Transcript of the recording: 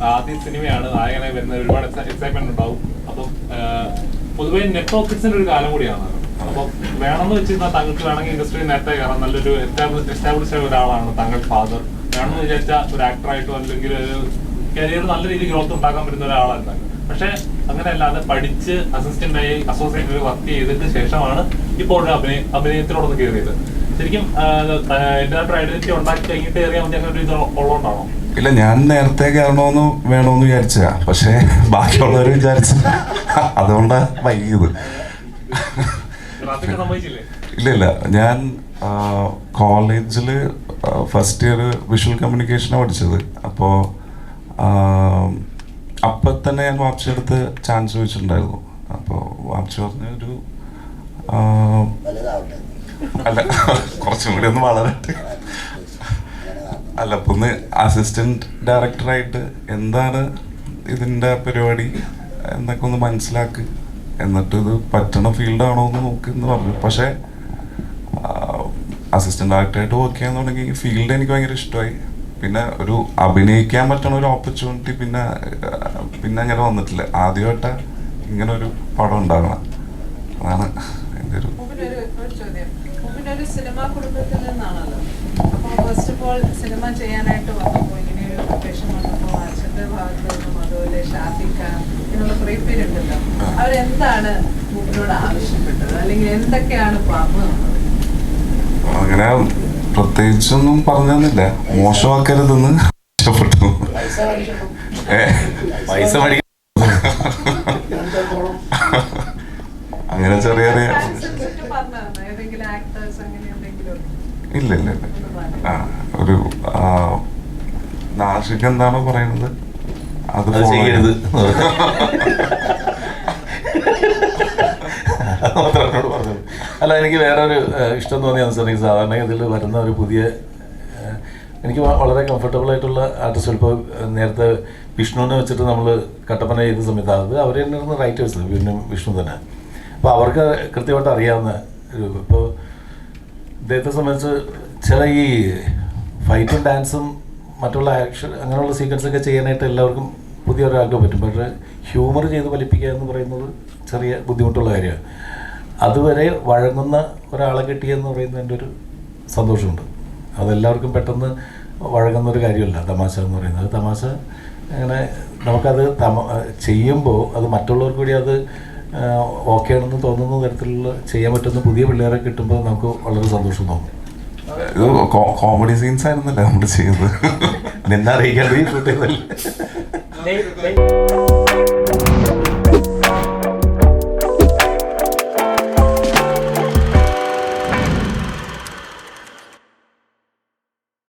ആദ്യ സിനിമയാണ്, നായകനായി വരുന്ന ഒരുപാട് എക്സൈറ്റ്മെന്റ് ഉണ്ടാവും. അപ്പം പൊതുവേ നെറ്റ്ഫ്ലിക്സിന്റെ ഒരു കാലം കൂടിയാണ്. അപ്പം വേണമെന്ന് വെച്ചിരുന്നാൽ താങ്കൾക്ക് വേണമെങ്കിൽ ഇൻഡസ്ട്രിയിൽ നേരത്തെ കയറാം. നല്ലൊരു എസ്റ്റാബ്ലിഷ് ഒരാളാണ് താങ്കൾ ഫാദർ. വേണമെന്ന് വിചാരിച്ച ഒരു ആക്ടറായിട്ടോ അല്ലെങ്കിൽ ഒരു കരിയർ നല്ല രീതിയിൽ ഗ്രോത്ത് ഉണ്ടാക്കാൻ പറ്റുന്ന ഒരാളാണ്. പക്ഷെ അങ്ങനെയല്ലാതെ പഠിച്ച് അസിസ്റ്റന്റായി അസോസിയേറ്റിൽ വർക്ക് ചെയ്തതിന് ശേഷമാണ് ഇപ്പോൾ അഭിനയത്തിലോടൊന്ന് കയറിയത്. ശരിക്കും എൻ്റെ ഐഡന്റിറ്റി ഉണ്ടാക്കി കഴിഞ്ഞിട്ട് കയറിയാൽ മതി അങ്ങനെ ഒരു ഇത് ഉള്ളതുകൊണ്ടാണോ? ഇല്ല, ഞാൻ നേരത്തെ കയറണമെന്ന് വേണമെന്ന് വിചാരിച്ചാ, പക്ഷെ ബാക്കിയുള്ളവർ വിചാരിച്ച അതുകൊണ്ടാ വൈകിയത്. ഇല്ല, ഞാൻ കോളേജിൽ ഫസ്റ്റ് ഇയർ വിഷ്വൽ കമ്മ്യൂണിക്കേഷനാണ് പഠിച്ചത്. അപ്പോൾ അപ്പം തന്നെ ഞാൻ വാപ്ചിയെടുത്ത് ചാൻസ് ചോദിച്ചിട്ടുണ്ടായിരുന്നു. അപ്പോൾ വാപ്ചി പറഞ്ഞ ഒരു അല്ല കുറച്ചും കൂടി ഒന്ന് വളരട്ടെ, അല്ല അപ്പം ഒന്ന് അസിസ്റ്റന്റ് ഡയറക്ടറായിട്ട് എന്താണ് ഇതിൻ്റെ പരിപാടി എന്നൊക്കെ ഒന്ന് മനസ്സിലാക്ക്, എന്നിട്ട് ഇത് പറ്റണ ഫീൽഡാണോ എന്ന് നോക്ക് എന്ന് പറഞ്ഞു. പക്ഷേ അസിസ്റ്റന്റ് ഡയറക്ടറായിട്ട് വർക്ക് ചെയ്യാൻ തുടങ്ങി ഫീൽഡ് എനിക്ക് ഭയങ്കര ഇഷ്ടമായി. പിന്നെ ഒരു അഭിനയിക്കാൻ പറ്റണ ഒരു ഓപ്പർച്യൂണിറ്റി പിന്നെ അങ്ങനെ വന്നിട്ടില്ല. ആദ്യമായിട്ട് ഇങ്ങനെ ഒരു പടം ഉണ്ടാകണം, അതാണ് എൻ്റെ ഒരു സിനിമാ കുടുംബത്തിൽ നിന്നാണല്ലോ. അപ്പോൾ ഫസ്റ്റ് ഓഫ് ഓൾ സിനിമ ചെയ്യാനായിട്ട് വന്നപ്പോൾ ഇങ്ങനെ ഒരു പ്രൊഫഷൻ വന്നപ്പോൾ അച്ഛൻ്റെ ഭാഗത്ത് നിന്നും അതുപോലെ ഷാഫിക്ക ഇങ്ങനെയുള്ള കുറേ പേരുണ്ടല്ലോ, അവരെന്താണ് മൂപ്പിനോട് ആവശ്യപ്പെട്ടത്, അല്ലെങ്കിൽ എന്തൊക്കെയാണ് പറഞ്ഞു? അങ്ങനെ പ്രത്യേകിച്ചൊന്നും പറഞ്ഞില്ല, മോശമാക്കരുതെന്ന് ഇഷ്ടപ്പെട്ടു. പൈസ മേടിക്കാൻ അങ്ങനെ ചെറിയ ഇല്ല ഒരു നാഷിക്ക് എന്താണോ പറയുന്നത് അത് ചെയ്യരുത്. അല്ല, എനിക്ക് വേറെ ഒരു ഇഷ്ടം തോന്നിയെന്ന് സാധാരണ ഇതിൽ വരുന്ന ഒരു പുതിയ എനിക്ക് വളരെ കംഫർട്ടബിൾ ആയിട്ടുള്ള ആർട്ടിസ്റ്റുകൾ. ഇപ്പോൾ നേരത്തെ വിഷ്ണുവിനെ വെച്ചിട്ട് നമ്മൾ കട്ടപ്പന ചെയ്ത സമയത്ത് അത് അവർ തന്നെയായിരുന്നു റൈറ്റേഴ്സ്, വിഷ്ണു തന്നെ. അപ്പോൾ അവർക്ക് കൃത്യമായിട്ട് അറിയാവുന്ന ഒരു, ഇപ്പോൾ ഇദ്ദേഹത്തെ സംബന്ധിച്ച് ചില ഈ ഫൈറ്റും ഡാൻസും മറ്റുള്ള ആക്ഷൻ അങ്ങനെയുള്ള സീക്വൻസൊക്കെ ചെയ്യാനായിട്ട് എല്ലാവർക്കും പുതിയ ഒരാൾക്ക് പറ്റും. പക്ഷേ ഹ്യൂമർ ചെയ്ത് ഫലിപ്പിക്കുക എന്ന് പറയുന്നത് ചെറിയ ബുദ്ധിമുട്ടുള്ള കാര്യമാണ്. അതുവരെ വഴങ്ങുന്ന ഒരാളെ കിട്ടിയെന്ന് പറയുന്നതിൻ്റെ ഒരു സന്തോഷമുണ്ട്. അതെല്ലാവർക്കും പെട്ടെന്ന് വഴങ്ങുന്നൊരു കാര്യമല്ല തമാശ എന്ന് പറയുന്നത്. തമാശ അങ്ങനെ നമുക്കത് ചെയ്യുമ്പോൾ അത് മറ്റുള്ളവർക്ക് കൂടി അത് ഓക്കെ ആണെന്ന് തോന്നുന്ന തരത്തിലുള്ള ചെയ്യാൻ പറ്റുന്ന പുതിയ പിള്ളേരെ കിട്ടുമ്പോൾ നമുക്ക് വളരെ സന്തോഷം തോന്നും. കോമഡി സീൻസ് ആയിരുന്നല്ലേ നമ്മൾ ചെയ്യുന്നത്, നിന്നെ അറിയിക്കാതെ ഷൂട്ട് ചെയ്തല്ലേ.